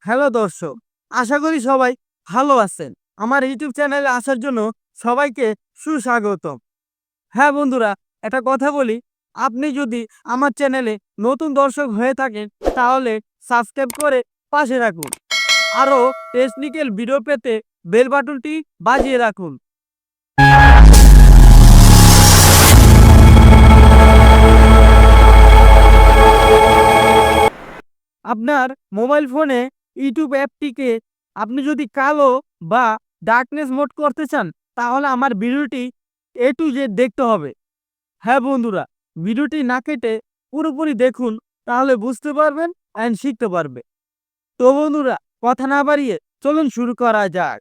Hello দর্শক, আশা করি সবাই ভালো আছেন। আমার ইউটিউব চ্যানেলে আসার জন্য সবাইকে সুস্বাগতম। হ্যাঁ বন্ধুরা, একটা কথা বলি, আপনি যদি আমার চ্যানেলে নতুন দর্শক হয়ে থাকেন তাহলে সাবস্ক্রাইব করে পাশে রাখুন। আরও টেকনিক্যাল ভিডিও পেতে বেল বাটনটি বাজিয়ে রাখুন। আপনার মোবাইল ফোনে ইউটিউব অ্যাপটিকে আপনি যদি কালো বা ডার্কনেস মোড করতে চান তাহলে আমার ভিডিওটি এ টু জেড দেখতে হবে। হ্যাঁ বন্ধুরা, ভিডিওটি না কেটে পুরোপুরি দেখুন, তাহলে বুঝতে পারবেন অ্যান্ড শিখতে পারবে। তো বন্ধুরা, কথা না বাড়িয়ে চলুন শুরু করা যাক।